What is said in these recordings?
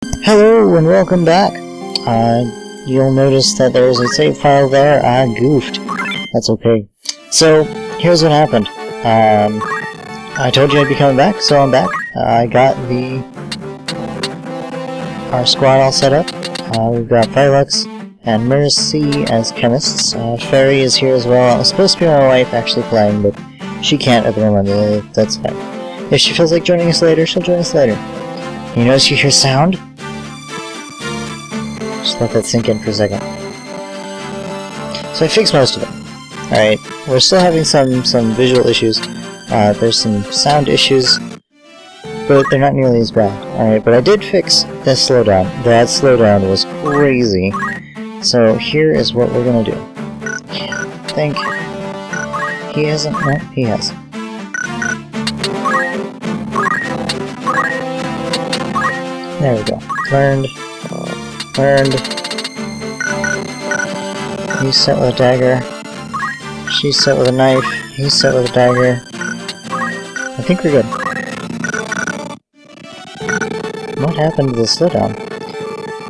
Hello and welcome back. You'll notice that there's a save file there. I goofed. That's okay. So, here's what happened. I told you I'd be coming back, so I'm back. I got our squad all set up. We've got Phylux and Mercy as chemists. Fairy is here as well. It was supposed to be my wife actually playing, but she can't at the moment. That's fine. If she feels like joining us later, she'll join us later. You notice you hear sound? Just let that sink in for a second. So I fixed most of it. Alright, we're still having some visual issues. There's some sound issues, but they're not nearly as bad. Alright, but I did fix the slowdown. That slowdown was crazy. So here is what we're gonna do. I think he hasn't. No, he has. There we go. Learned. He's set with a dagger. She's set with a knife. He's set with a dagger. I think we're good. What happened to the slowdown?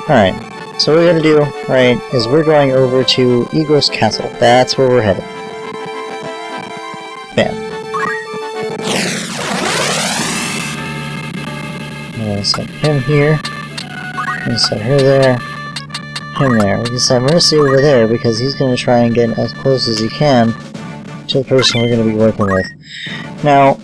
Alright, so what we gotta do, right, is we're going over to Egros Castle. That's where we're headed. Bam. I'm gonna set him here. I'm gonna set her there. Him there. We can set Mercy over there because he's gonna try and get as close as he can to the person we're gonna be working with. Now,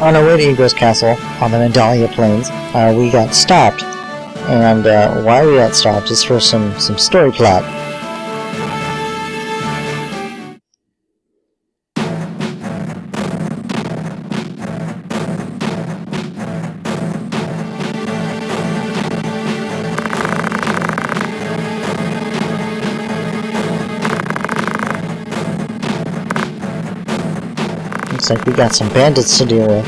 on our way to Egros Castle, on the Mandalia Plains, we got stopped. And why we got stopped is for some story plot. Looks like we got some bandits to deal with.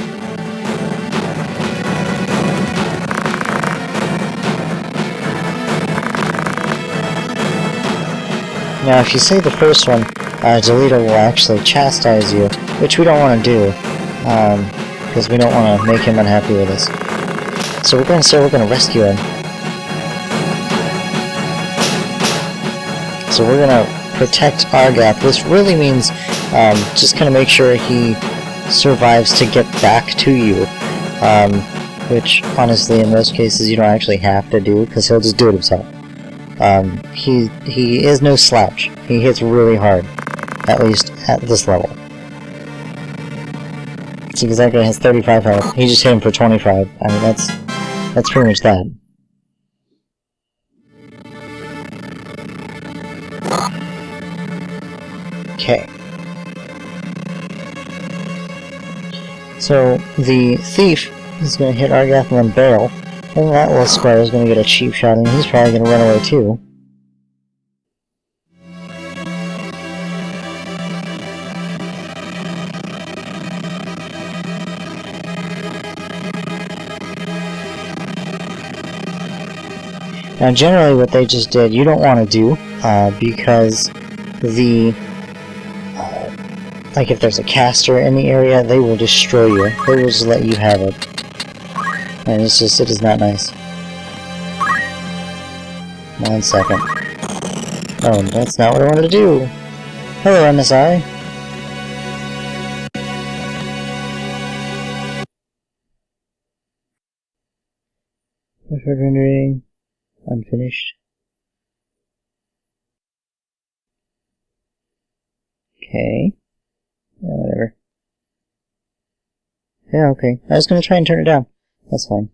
Now, if you say the first one, Delita will actually chastise you, which we don't want to do, because we don't want to make him unhappy with us. So we're going to say we're going to rescue him. So we're going to protect Argath. This really means just kind of make sure he survives to get back to you, which honestly in most cases you don't actually have to do, because he'll just do it himself. He is no slouch. He hits really hard, at least at this level. See, because that guy has 35 health. He just hit him for 25. I mean, that's pretty much that. Okay. So, the thief is going to hit Argath in the barrel, and that little square is going to get a cheap shot, and he's probably going to run away too. Now, generally what they just did, you don't want to do, because the like if there's a caster in the area, they will destroy you. They will just let you have it. And it's just, it is not nice. 1 second. Oh, that's not what I wanted to do. Hello, MSI. Perfect rendering. Unfinished. Okay. Yeah, whatever. Yeah, okay. I was gonna try and turn it down. That's fine.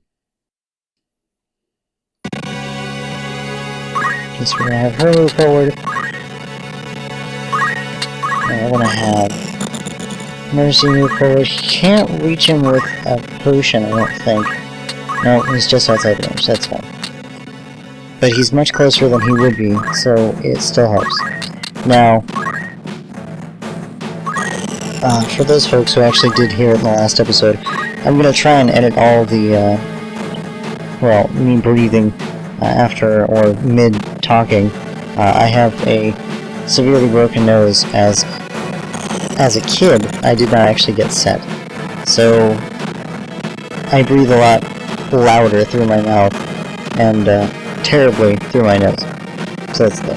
Guess we're gonna have her move forward. And we're gonna have Mercy move forward. He can't reach him with a potion, I don't think. No, he's just outside the range. That's fine. But he's much closer than he would be, so it still helps. Now, for those folks who actually did hear it in the last episode, I'm going to try and edit all the, well, me breathing after or mid-talking. I have a severely broken nose. As a kid, I did not actually get set. So, I breathe a lot louder through my mouth and terribly through my nose. So that's the...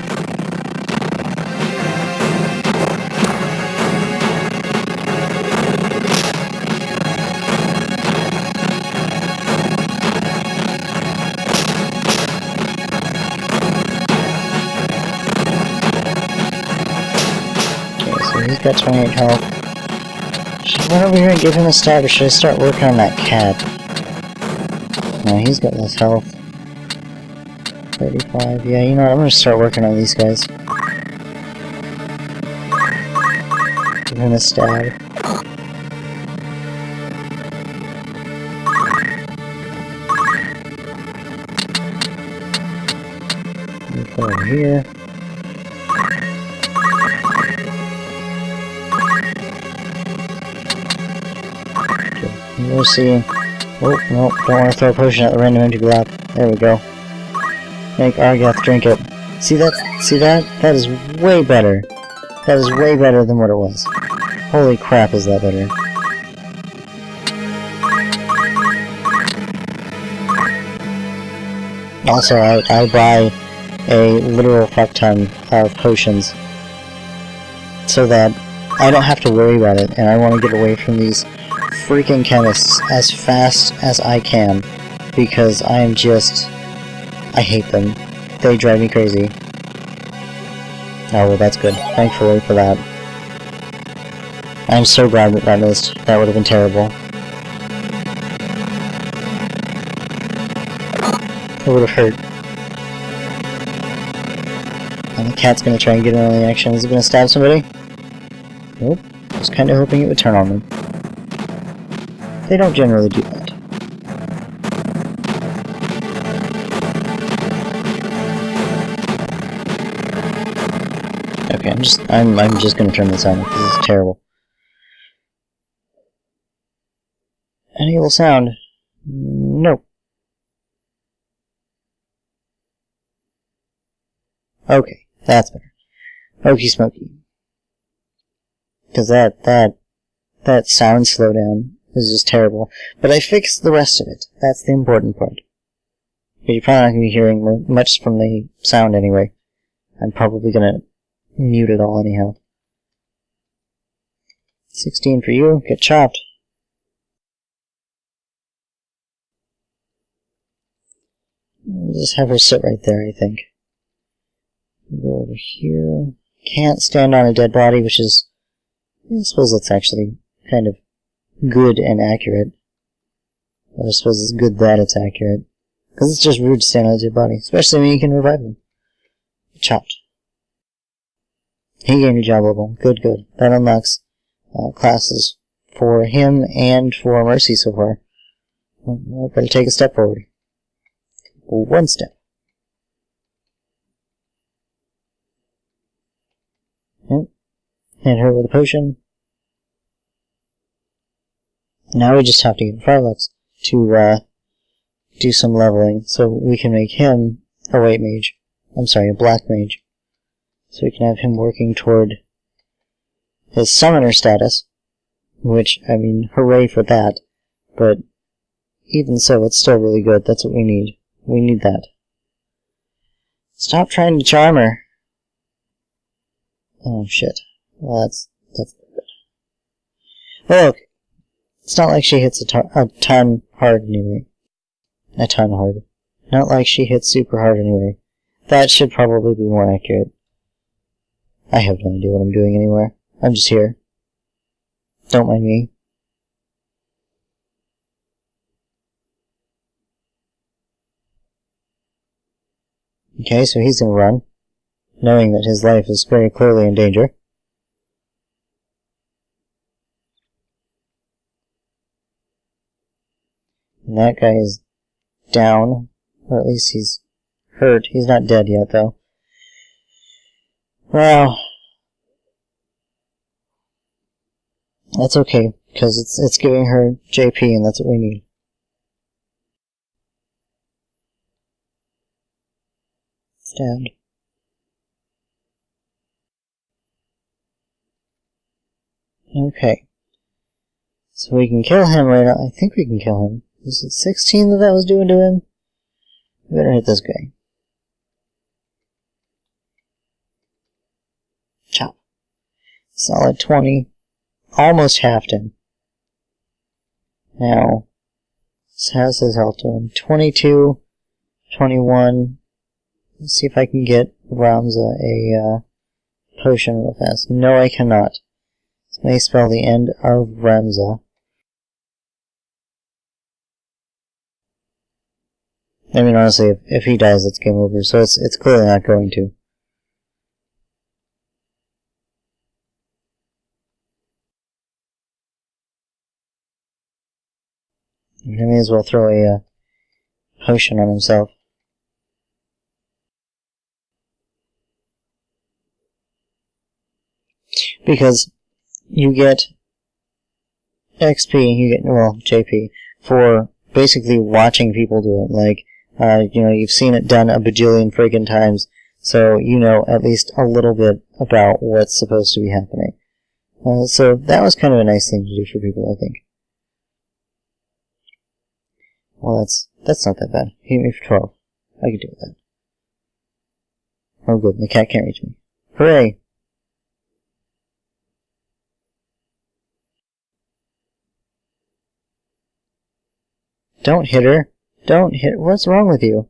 Okay, so he's got 28 health. Should I run over here and give him a stab, or should I start working on that cat? No, he's got less health. 35, yeah, you know what, I'm gonna start working on these guys. Give him a stab. Go over here. We'll see. Oh, no, don't want to throw a potion at the random empty block. There we go. Make Argath drink it. See that? See that? That is way better. That is way better than what it was. Holy crap, is that better. Also, I buy a literal fuck ton of potions so that I don't have to worry about it, and I want to get away from these freaking chemists as fast as I can, because I am just... I hate them. They drive me crazy. Oh, well, that's good. Thankfully for that. I'm so glad that that missed. That would have been terrible. It would have hurt. And the cat's gonna try and get in on the action. Is it gonna stab somebody? Nope. I was kinda hoping it would turn on them. They don't generally do that. Okay, I'm just gonna turn this on because this is terrible. Enable sound. Nope. Okay, that's better. Okie smoky. Because that sound slowdown is just terrible. But I fixed the rest of it. That's the important part. But you're probably not going to be hearing much from the sound anyway. I'm probably going to mute it all anyhow. 16 for you. Get chopped. I'll just have her sit right there, I think. Go over here. Can't stand on a dead body, which is... I suppose that's actually kind of good and accurate. Or I suppose it's good that it's accurate. Because it's just rude to stand on a dead body. Especially when you can revive them. Chopped. He gained a job level. Good, good. That unlocks classes for him and for Mercy so far. Well, better take a step forward. One step. Yep. Hit her with a potion. Now we just have to get Farlex to do some leveling, so we can make him a white mage. I'm sorry, a black mage. So we can have him working toward his summoner status, which, I mean, hooray for that. But even so, it's still really good. That's what we need. We need that. Stop trying to charm her. Oh, shit. Well, that's good. Oh, okay. It's not like she hits a ton hard anyway. A ton hard. Not like she hits super hard anyway. That should probably be more accurate. I have no idea what I'm doing anywhere. I'm just here. Don't mind me. Okay, so he's gonna run, knowing that his life is very clearly in danger. And that guy is down, or at least he's hurt. He's not dead yet, though. Well, that's okay, because it's giving her JP, and that's what we need. Stabbed. Okay. So we can kill him right now. I think we can kill him. Is it 16 that was doing to him? I better hit this guy. Chop. Solid 20. Almost halved him. Now, how's his health doing? 22, 21. Let's see if I can get Ramza a potion real fast. No, I cannot. This may spell the end of Ramza. I mean, honestly, if he dies, it's game over, so it's clearly not going to. He may as well throw a potion on himself. Because you get XP, you get, well, JP, for basically watching people do it. Like, you know, you've seen it done a bajillion friggin' times, so you know at least a little bit about what's supposed to be happening. So that was kind of a nice thing to do for people, I think. Well, that's not that bad. He hit me for 12. I could do with that. Oh good, the cat can't reach me. Hooray! Don't hit her. Don't hit. What's wrong with you?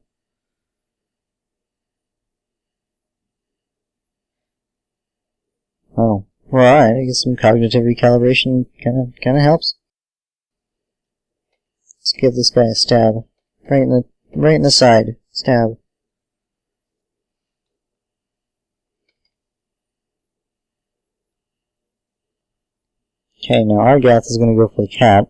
Oh, well, alright. I guess some cognitive recalibration kind of helps. Let's give this guy a stab. Right in the side. Stab. Okay, now Argath is going to go for the cat.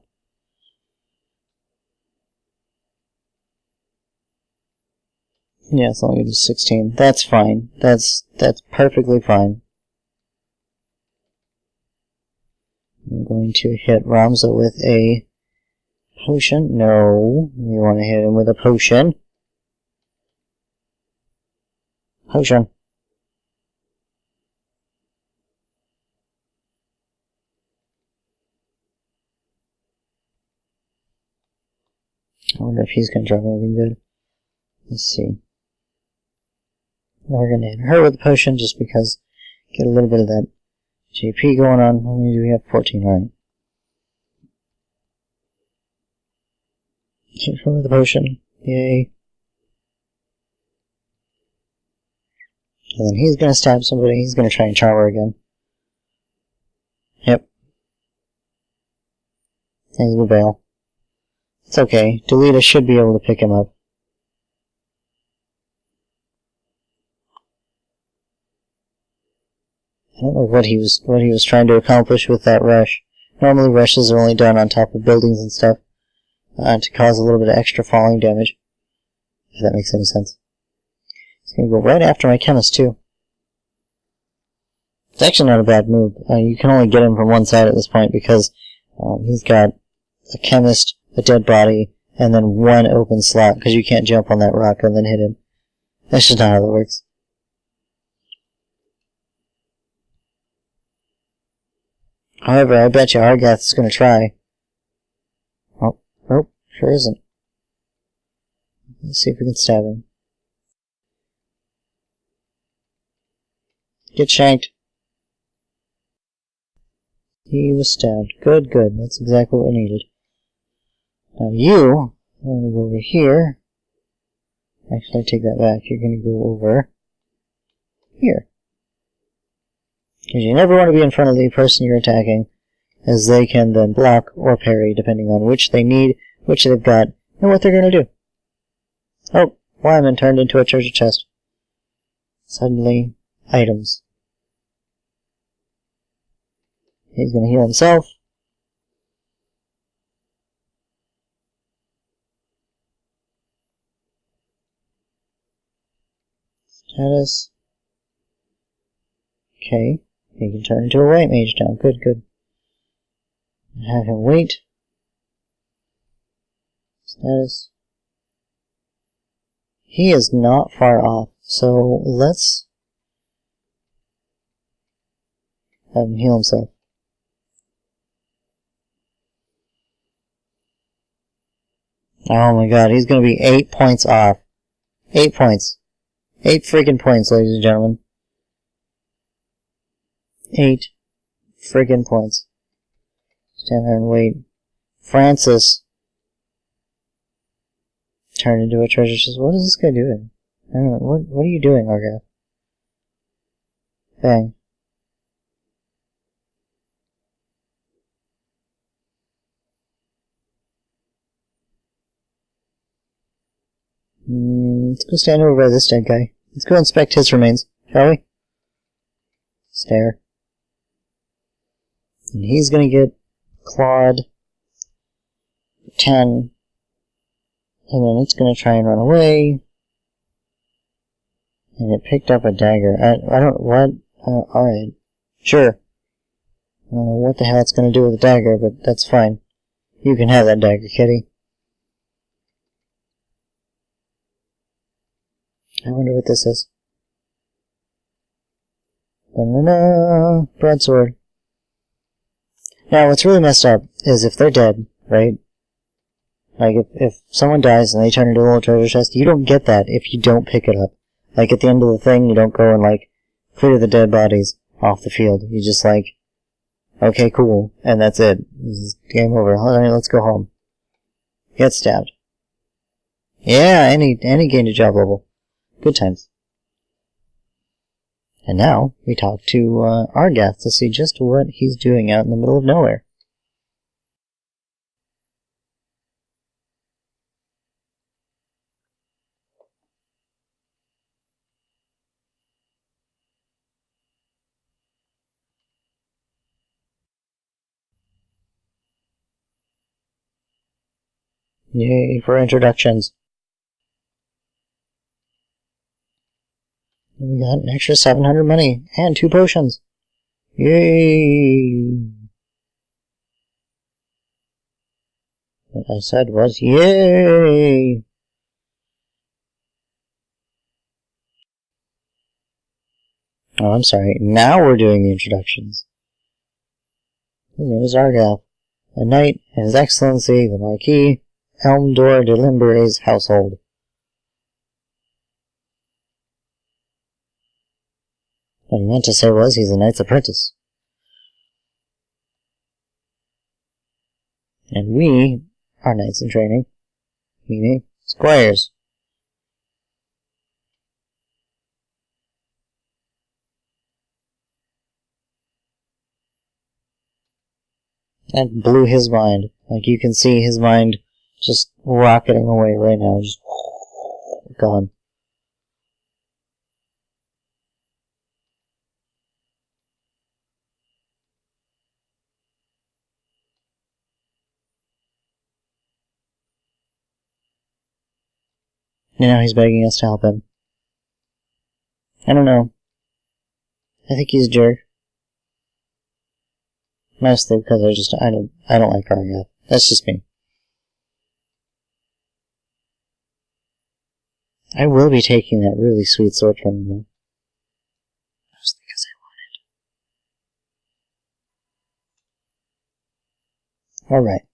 Yeah, it's only going to do 16. That's fine. That's perfectly fine. I'm going to hit Ramza with a potion. No, we want to hit him with a potion. Potion. I wonder if he's going to drop anything good. Let's see. We're going to hit her with the potion just because get a little bit of that JP going on. How many do we have? 14, alright. Hit her with the potion. Yay. And then he's going to stab somebody. He's going to try and charm her again. Yep. Things will bail. It's okay. Delita should be able to pick him up. I don't know what he was trying to accomplish with that rush. Normally rushes are only done on top of buildings and stuff to cause a little bit of extra falling damage. If that makes any sense. He's gonna go right after my chemist too. It's actually not a bad move. You can only get him from one side at this point because he's got a chemist, a dead body, and then one open slot because you can't jump on that rock and then hit him. That's just not how that works. However, I bet you Argath is going to try. Oh, nope, sure isn't. Let's see if we can stab him. Get shanked. He was stabbed. Good, good. That's exactly what we needed. Now you, I'm going to go over here. Actually, I take that back. You're going to go over here. Because you never want to be in front of the person you're attacking, as they can then block or parry, depending on which they need, which they've got, and what they're going to do. Oh, Wyman turned into a treasure chest. Suddenly, items. He's going to heal himself. Status. Okay. He can turn into a white mage now. Good, good. Have him wait. Status. He is not far off, so let's have him heal himself. Oh my god, he's gonna be 8 points off. 8 points. 8 friggin' points, ladies and gentlemen. 8 friggin' points. Stand there and wait. Francis. Turn into a treasure chest. What is this guy doing? I don't know. What are you doing, Argath? Bang. Let's go stand over by this dead guy. Let's go inspect his remains, shall we? Stare. And he's gonna get clawed 10. And then it's gonna try and run away. And it picked up a dagger. I don't, what? Alright. Sure. I don't know what the hell it's gonna do with a dagger, but that's fine. You can have that dagger, kitty. I wonder what this is. Da-da-da! Broadsword. Now, what's really messed up is if they're dead, right? Like, if someone dies and they turn into a little treasure chest, you don't get that if you don't pick it up. Like, at the end of the thing, you don't go and, like, clear the dead bodies off the field. You just, like, okay, cool, and that's it. This is game over. Alright, let's go home. Get stabbed. Yeah, and he gained a job level. Good times. And now, we talk to Argath to see just what he's doing out in the middle of nowhere. Yay for introductions. And we got an extra 700 money and 2 potions. Yay! What I said was yay! Oh, I'm sorry. Now we're doing the introductions. His name is Argath, a knight in His Excellency the Marquis Elmdor de Limbere's household. What he meant to say was he's a knight's apprentice. And we are knights in training, meaning squires. That blew his mind. Like, you can see his mind just rocketing away right now, just gone. And now he's begging us to help him. I don't know. I think he's a jerk. Mostly because I don't like Argath. That's just me. I will be taking that really sweet sword from him, though. Just because I want it. Alright.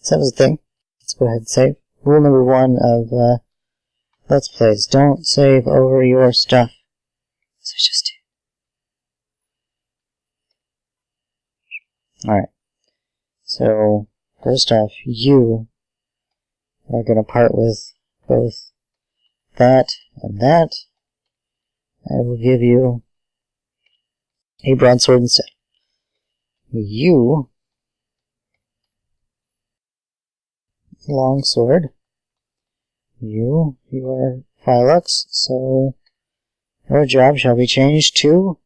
So that was the thing. Let's go ahead and save. Rule number 1 of, Let's Plays. Don't save over your stuff. So I just do. Alright. So, first off, you are going to part with both that and that. I will give you a broadsword instead. You, longsword. You are Phylux, so your job shall be changed to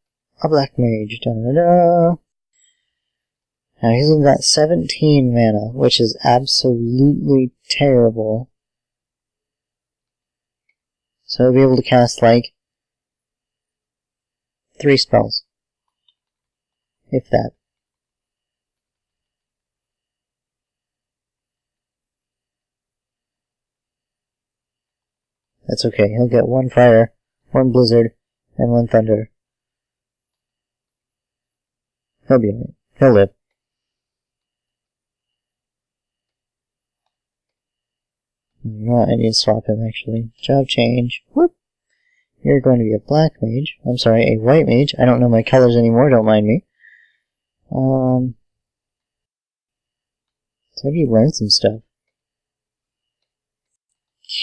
a black mage. Da-da-da. Now he's only got 17 mana, which is absolutely terrible. So he'll be able to cast, like, 3 spells. If that. That's okay, he'll get 1 fire, 1 blizzard, and 1 thunder. He'll be alright. He'll live. You know what, I need to swap him actually. Job change. Whoop! You're going to be a black mage. I'm sorry, a white mage. I don't know my colors anymore, don't mind me. So have you learned some stuff?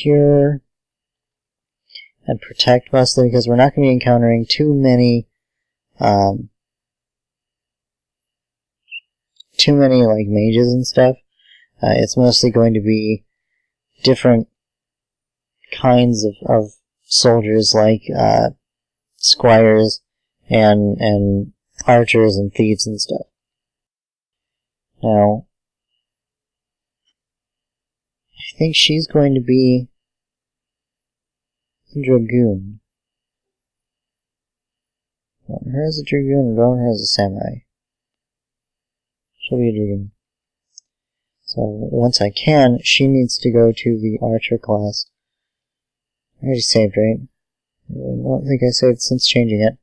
Cure and protect mostly because we're not going to be encountering too many like mages and stuff. It's mostly going to be different kinds of soldiers like squires and archers and thieves and stuff. Now, I think she's going to be a dragoon. I want her as a dragoon, I want her as a samurai. She'll be a dragoon. So once I can, she needs to go to the archer class. I already saved, right? I don't think I saved since changing it.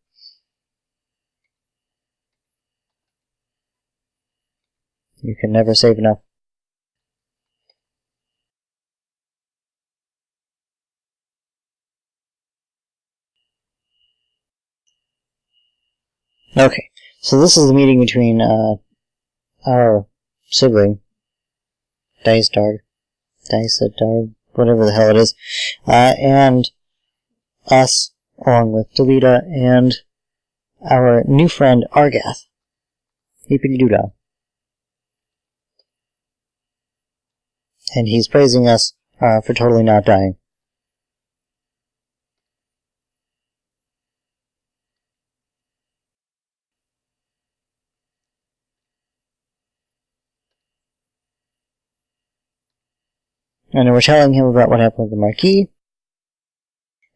You can never save enough. Okay, so this is the meeting between our sibling, Dice Dog, whatever the hell it is, and us, along with Delita and our new friend Argath. Hippity-doo-dah. And he's praising us for totally not dying. And we're telling him about what happened with the Marquis,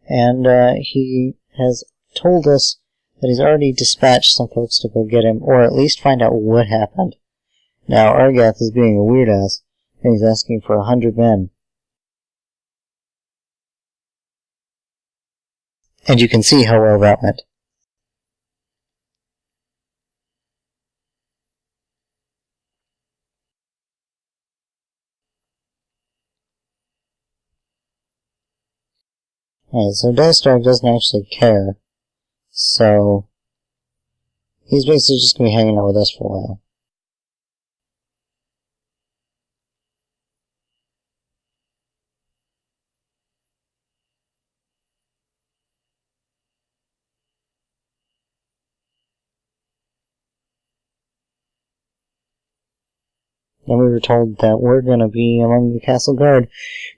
and he has told us that he's already dispatched some folks to go get him, or at least find out what happened. Now, Argath is being a weird ass, and he's asking for 100 men. And you can see how well that went. Alright, so Dice Dog doesn't actually care, so he's basically just going to be hanging out with us for a while. And we were told that we're going to be among the castle guard.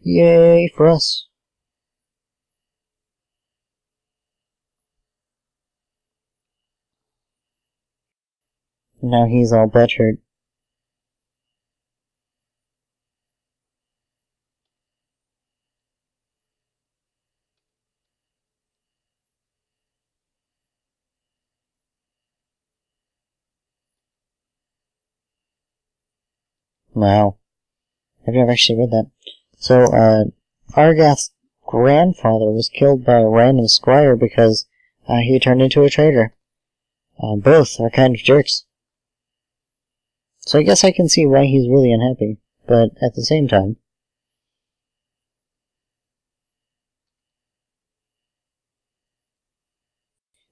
Yay for us! Now he's all butthurt. Wow. I've never actually read that. So, Argath's grandfather was killed by a random squire because he turned into a traitor. Both are kind of jerks. So I guess I can see why he's really unhappy, but at the same time...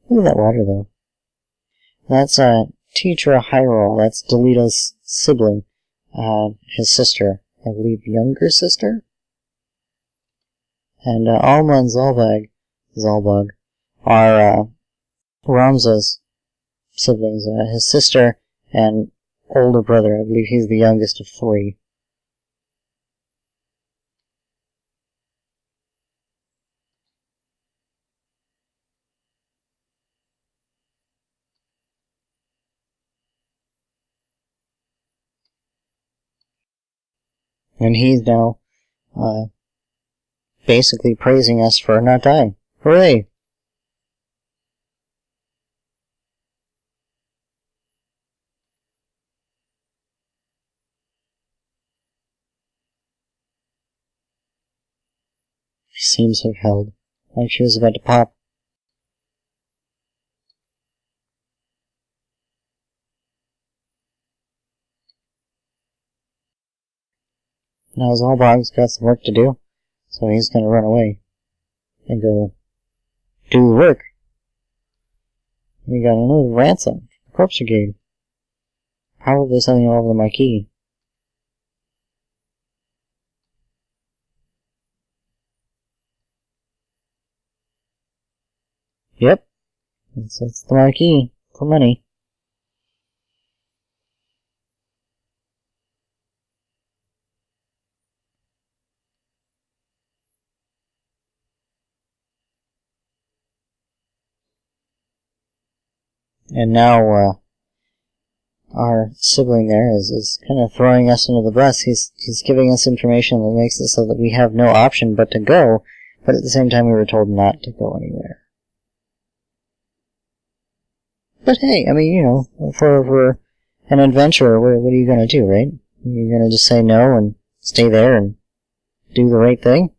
Look at that water, though. That's, Teacher Hyrule. That's Delita's sibling. His sister. I believe younger sister? And, Alma and Zalbug, are, Ramza's siblings. His sister and older brother. I believe he's the youngest of 3. And he's now, basically praising us for not dying. Hooray! She seems to have held, like she was about to pop. now Zalbog's got some work to do, so he's gonna run away and go do the work. We got another ransom. Corpse Brigade. Probably something all over the marquee. Yep. It's the marquee for money. And now, our sibling there is kind of throwing us under the bus. He's giving us information that makes it so that we have no option but to go, but at the same time we were told not to go anywhere. But hey, I mean, you know, for an adventurer, what are you gonna do, right? You're gonna just say no and stay there and do the right thing?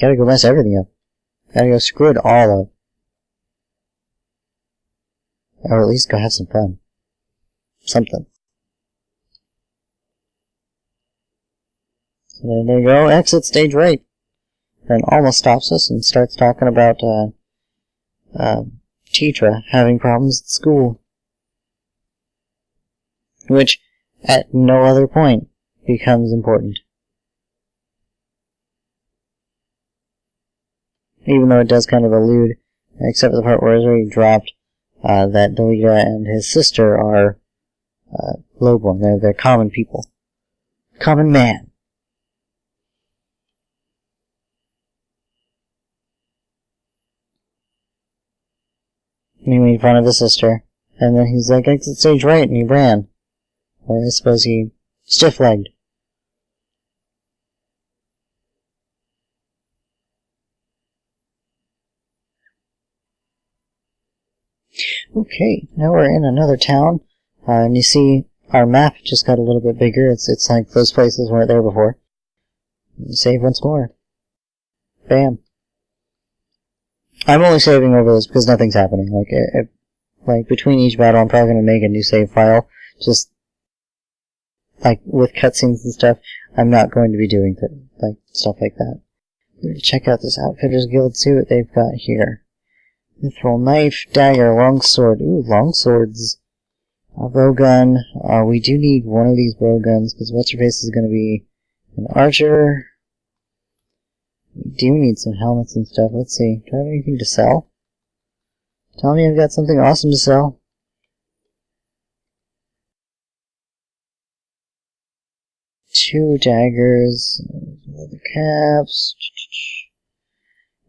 Gotta go mess everything up. Gotta go screw it all up. Or at least go have some fun. Something. So there you go, exit stage right. Then almost stops us and starts talking about, Tetra having problems at school. Which, at no other point, becomes important. Even though it does kind of allude, except for the part where it's already dropped, that Delita and his sister are lowborn. They're common people. Common man. And he made fun of his sister. And then he's like, exit stage right, and he ran. Or I suppose he stiff-legged. Okay, now we're in another town. And you see our map just got a little bit bigger. It's like those places weren't there before. Save once more. Bam. I'm only saving over this because nothing's happening. Like between each battle, I'm probably gonna make a new save file. Just like with cutscenes and stuff, I'm not going to be doing stuff like that. Check out this Outfitters Guild suit they've got here. Mithril knife, dagger, longsword. Ooh, longswords. A bowgun. We do need one of these bowguns because what's-her-face is going to be an archer. We do need some helmets and stuff. Let's see. Do I have anything to sell? Tell me I've got something awesome to sell. Two daggers. Leather caps.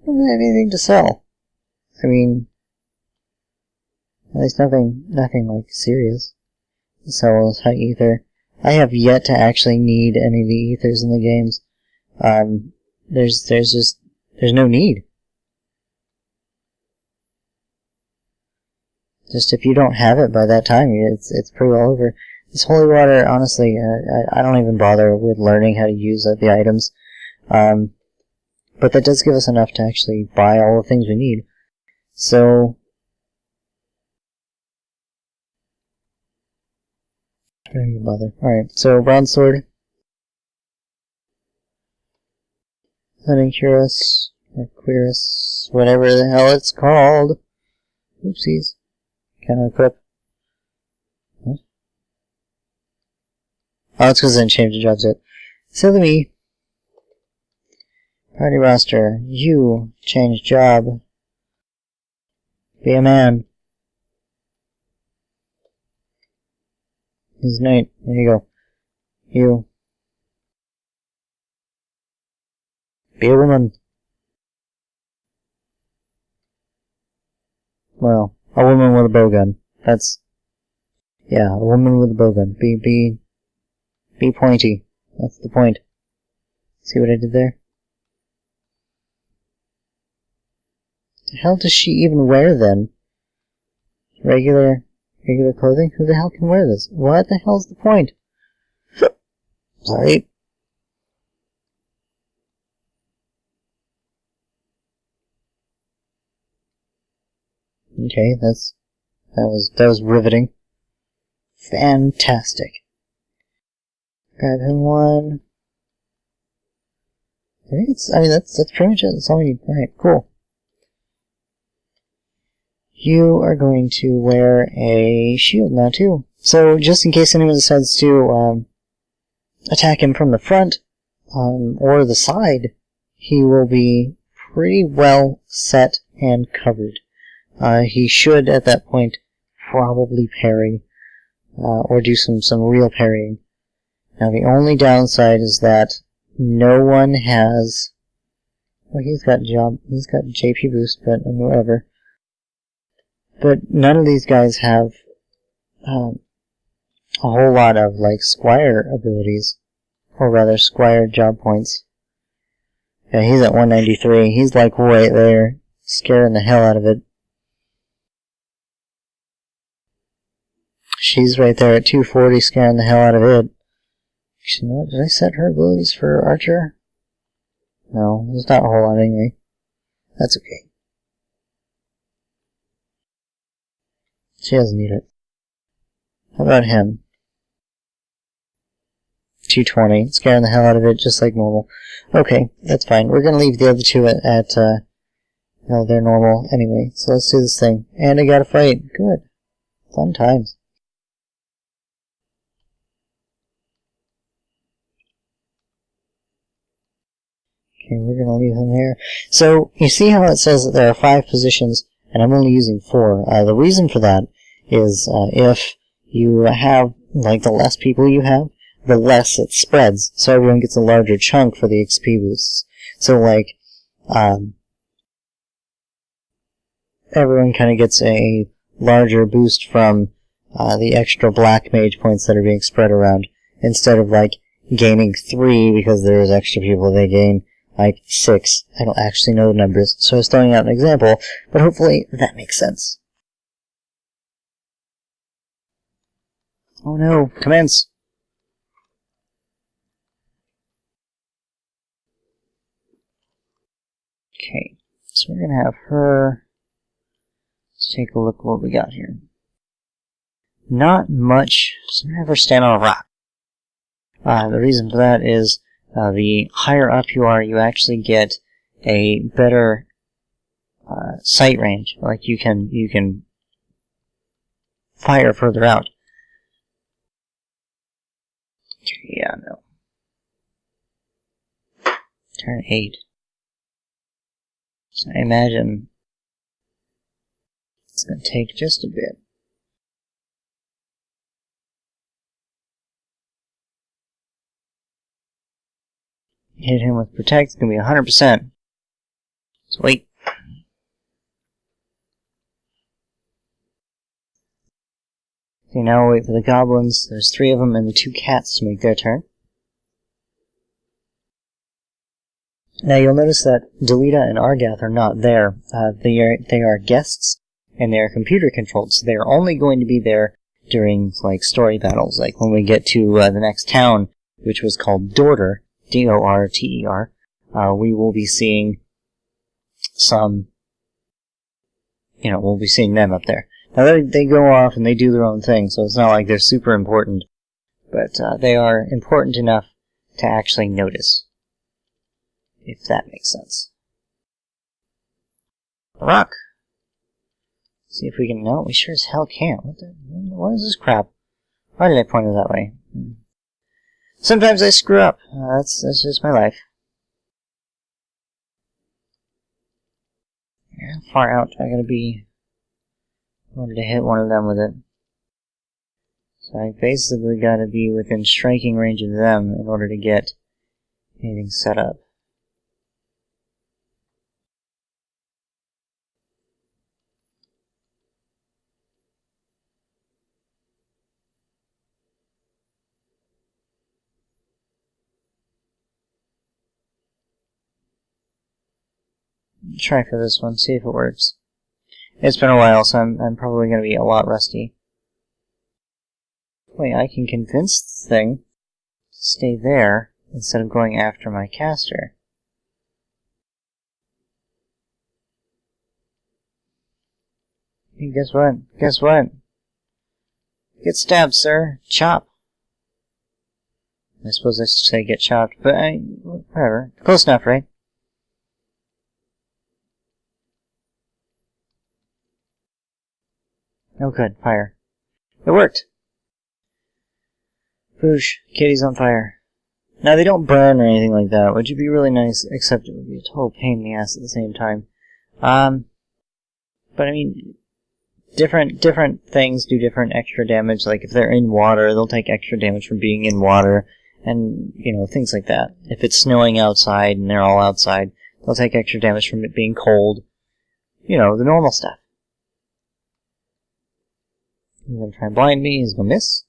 I don't have anything to sell. I mean, at least nothing like serious. So high ether. I have yet to actually need any of the ethers in the games. There's no need. Just if you don't have it by that time, it's pretty all over. This holy water, honestly, I don't even bother with learning how to use the items. But that does give us enough to actually buy all the things we need. So, I don't even bother. Alright, so bronze sword. Letting Cuirass, or Cuirass, whatever the hell it's called. Oopsies. Can't equip. What? Oh, it's because I didn't change the jobs yet. Silly me. Party roster. You change job. Be a man. His name. There you go. You. Be a woman. Well, a woman with a bowgun. That's... yeah, a woman with a bowgun. Be pointy. That's the point. See what I did there? What the hell does she even wear then? Regular clothing? Who the hell can wear this? What the hell's the point? Sorry. Okay, that was riveting. Fantastic. Grab him one. I think that's pretty much it. That's all we need. Alright, cool. You are going to wear a shield now too. So just in case anyone decides to attack him from the front or the side, he will be pretty well set and covered. He should at that point probably parry or do some real parrying. Now the only downside is that no one has. Well, he's got JP boost, but whatever. But none of these guys have a whole lot of like Squire abilities, or rather Squire job points. Yeah, he's at 193. He's like right there, scaring the hell out of it. She's right there at 240, scaring the hell out of it. Actually, you know what? Did I set her abilities for Archer? No, there's not a whole lot anyway. That's okay. She doesn't need it. How about him? 220, scaring the hell out of it, just like normal. Okay, that's fine. We're gonna leave the other two at they're normal anyway. So let's do this thing. And I got a fight. Good. Fun times. Okay, we're gonna leave them there. So, you see how it says that there are 5 positions, and I'm only using 4. The reason for that is if you have, like, the less people you have, the less it spreads, so everyone gets a larger chunk for the XP boosts. So, like, everyone kind of gets a larger boost from the extra black mage points that are being spread around, instead of, like, gaining 3 because there's extra people they gain, like, 6. I don't actually know the numbers, so I was throwing out an example, but hopefully that makes sense. Oh no, commence! Okay, so we're gonna have her. Let's take a look at what we got here. Not much, so I'm gonna have her stand on a rock. The reason for that is the higher up you are, you actually get a better sight range. Like you can fire further out. Yeah, no. Turn 8. So I imagine it's going to take just a bit. Hit him with Protect, it's going to be 100%. Sweet. Okay, now we'll wait for the goblins. There's 3 of them and the 2 cats to make their turn. Now you'll notice that Delita and Argath are not there. They are guests, and they are computer controlled, so they are only going to be there during like story battles. Like when we get to the next town, which was called Dorter, D-O-R-T-E-R, we will be seeing some, we'll be seeing them up there. Now they go off and they do their own thing, so it's not like they're super important, but they are important enough to actually notice, if that makes sense. Rock! See if we can. No, we sure as hell can't. What is this crap? Why did I point it that way? Sometimes I screw up. That's just my life. How far out I gotta be in order to hit one of them with it? So I basically gotta be within striking range of them in order to get anything set up. Try for this one, see if it works. It's been a while, so I'm probably going to be a lot rusty. Wait, I can convince this thing to stay there instead of going after my caster. Hey, guess what? Guess what? Get stabbed, sir. Chop. I suppose I should say get chopped, but whatever. Close enough, right? Oh good, fire. It worked! Boosh, kitty's on fire. Now they don't burn or anything like that, which would be really nice, except it would be a total pain in the ass at the same time. But I mean, different things do different extra damage. Like if they're in water, they'll take extra damage from being in water, and you know, things like that. If it's snowing outside and they're all outside, they'll take extra damage from it being cold. You know, the normal stuff. He's gonna try and blind me. He's gonna miss.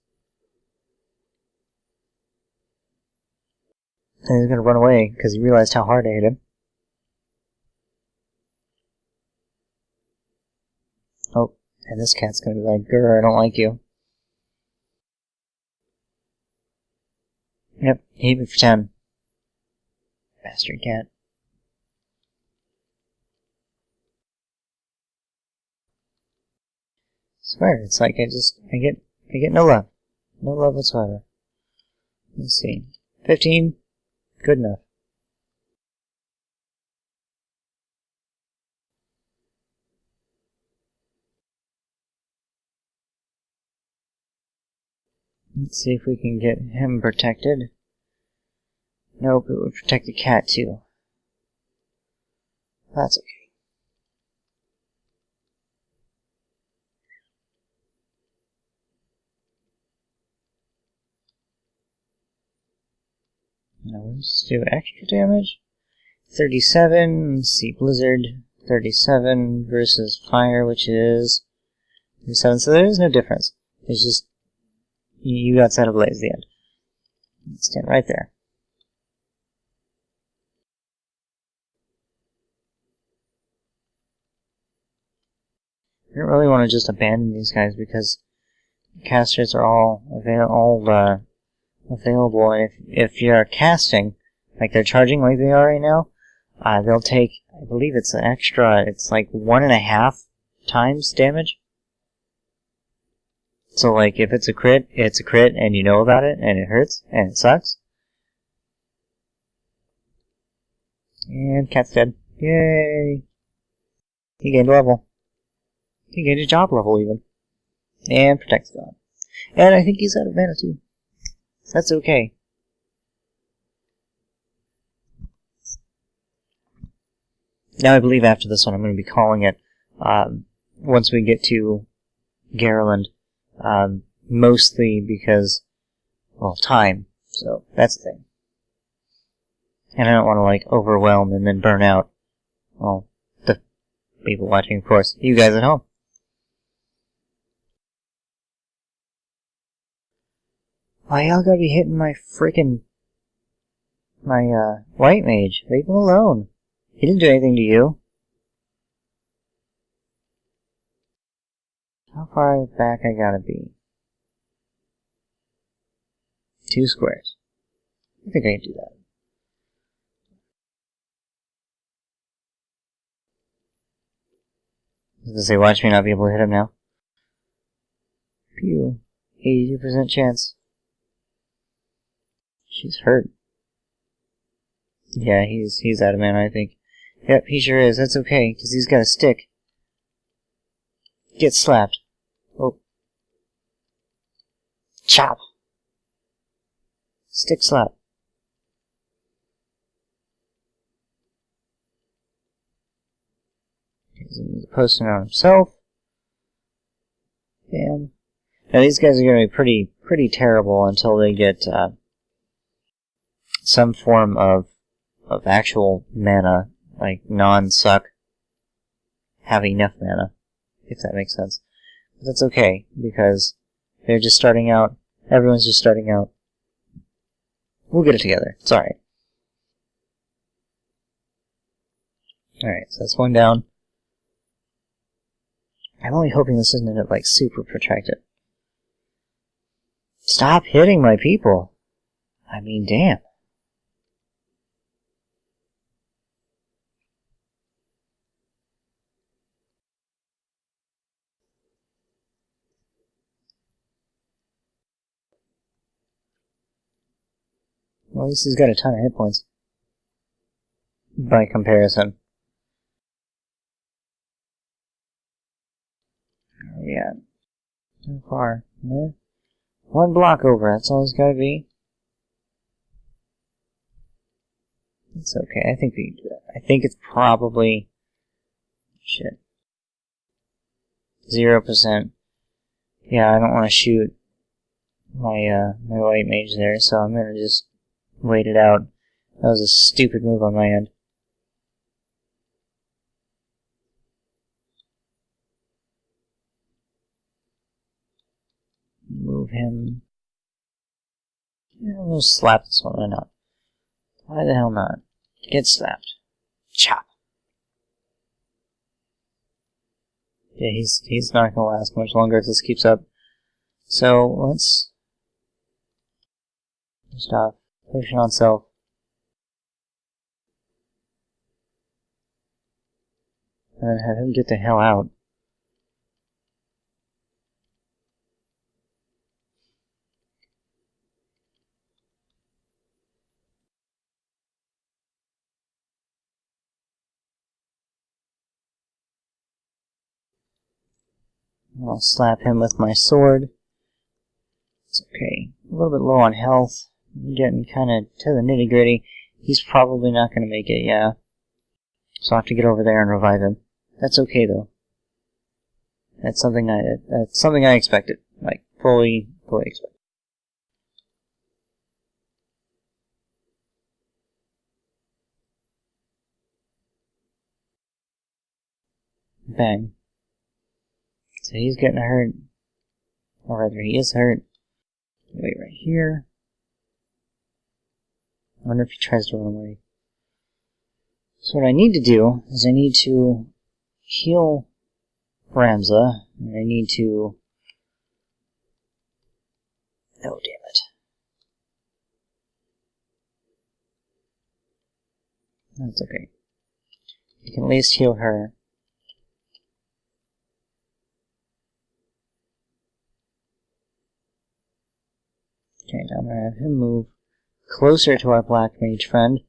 And he's gonna run away because he realized how hard I hit him. Oh, and this cat's gonna be like, grr, I don't like you. Yep, he hit me for 10. Bastard cat. I swear, it's like I get no love. No love whatsoever. Let's see. 15? Good enough. Let's see if we can get him protected. Nope, it would protect the cat too. That's okay. Now let's do extra damage. 37, let's see, Blizzard. 37 versus Fire, which is 37, so there is no difference. It's just, you got set ablaze at the end. Stand right there. I don't really want to just abandon these guys because casters are all available, and if you're casting, like they're charging like they are right now, they'll take, I believe it's an extra, it's like 1.5 times damage. So like, if it's a crit, and you know about it, and it hurts, and it sucks. And cat's dead. Yay! He gained a level. He gained a job level even. And protect's gone. And I think he's out of mana too. That's okay. Now I believe after this one I'm going to be calling it, once we get to Garland, mostly because, well, time. So, that's the thing. And I don't want to, like, overwhelm and then burn out. Well, the people watching, of course. You guys at home. Why y'all gotta be hitting my frickin'... my, white mage? Leave him alone. He didn't do anything to you. How far back I gotta be? 2 squares. I think I can do that. I was gonna say, watch me not be able to hit him now. Phew. 82% chance. She's hurt. Yeah, he's out of mana, I think. Yep, he sure is. That's okay, because he's got a stick. Get slapped. Oh. Chop! Stick slap. He's posting on himself. Bam. Now these guys are going to be pretty terrible until they get some form of actual mana, like non-suck, have enough mana, if that makes sense. But that's okay, because they're just starting out. Everyone's just starting out. We'll get it together. It's alright. Alright, so that's one down. I'm only hoping this doesn't end up, like, super protracted. Stop hitting my people! I mean, damn. Well, at least he's got a ton of hit points. By comparison. Where are we at? So far. No? One block over, that's all it's gotta be. It's okay, I think we can do that. I think it's probably... Shit. 0%. Yeah, I don't want to shoot my my white mage there, so I'm gonna just wait it out. That was a stupid move on my end. Move him. Yeah, I'm gonna slap this one. Why not? Why the hell not? Get slapped. Chop. Yeah, he's not gonna last much longer if this keeps up. So let's stop. Potion on self. And have him get the hell out. I'll slap him with my sword. It's okay. A little bit low on health. I'm getting kind of to the nitty gritty. He's probably not going to make it, yeah. So I'll have to get over there and revive him. That's okay though. That's something I expected. Like, fully expected. Bang. So he's getting hurt. Or rather, he is hurt. Wait right here. I wonder if he tries to run away. So what I need to do is I need to heal Ramza, and I need to... Oh, damn it. That's okay. You can at least heal her. Okay, now I'm going to have him move closer to our black mage friend.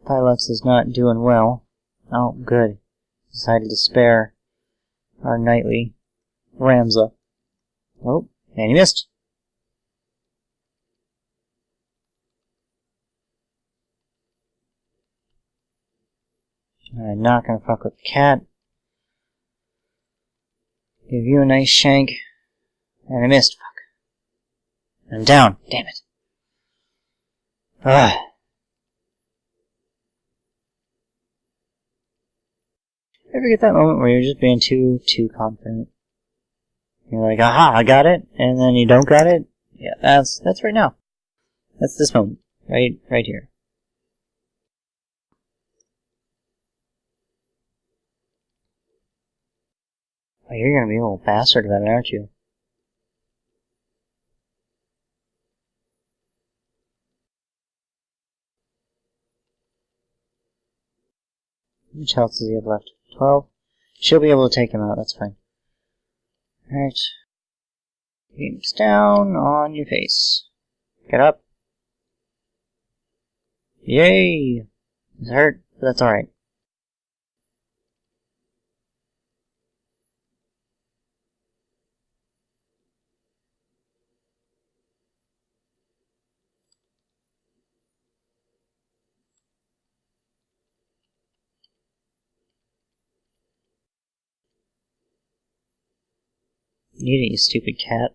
Thylux is not doing well. Oh, good. Decided to spare our knightly Ramza. Oh, and he missed. I'm not going to fuck with the cat. Give you a nice shank. And I missed. Fuck. I'm down. Damn it. Ah. Ever get that moment where you're just being too confident? You're like, aha, I got it, and then you don't got it? Yeah, that's right now. That's this moment. Right here. Oh, you're gonna be a little bastard about it, aren't you? How much health does he have left? 12? She'll be able to take him out, that's fine. Alright. Beams down on your face. Get up. Yay! It's hurt, but that's alright. Eat it, you stupid cat.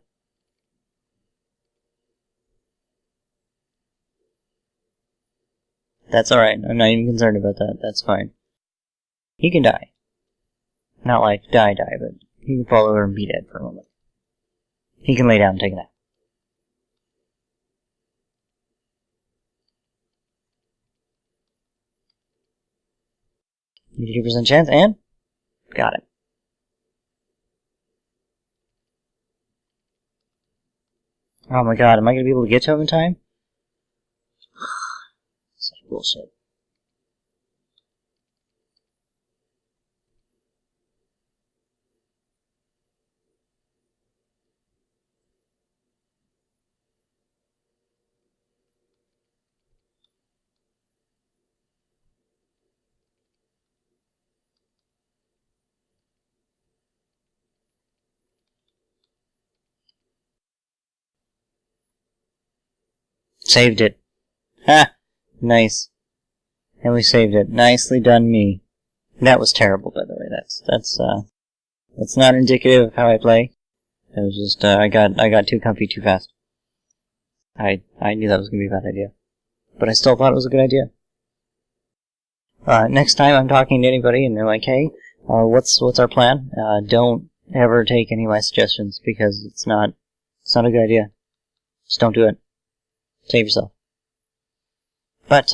That's alright, I'm not even concerned about that, that's fine. He can die. Not like die, but he can fall over and be dead for a moment. He can lay down and take a nap. You 2% chance, and? Got it. Oh my god, am I gonna be able to get to him in time? Such bullshit. Saved it. Ha! Nice. And we saved it. Nicely done me. That was terrible, by the way. That's not indicative of how I play. It was just, I got too comfy too fast. I knew that was gonna be a bad idea. But I still thought it was a good idea. Next time I'm talking to anybody and they're like, hey, what's our plan? Don't ever take any of my suggestions, because it's not a good idea. Just don't do it. Save yourself. But,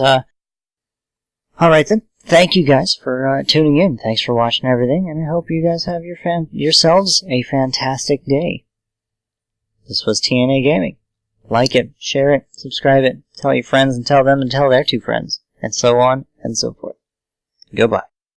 alright then. Thank you guys for tuning in. Thanks for watching everything, and I hope you guys have yourselves a fantastic day. This was t&A Gaming. Like it, share it, subscribe it, tell your friends and tell them and tell their 2 friends, and so on and so forth. Goodbye.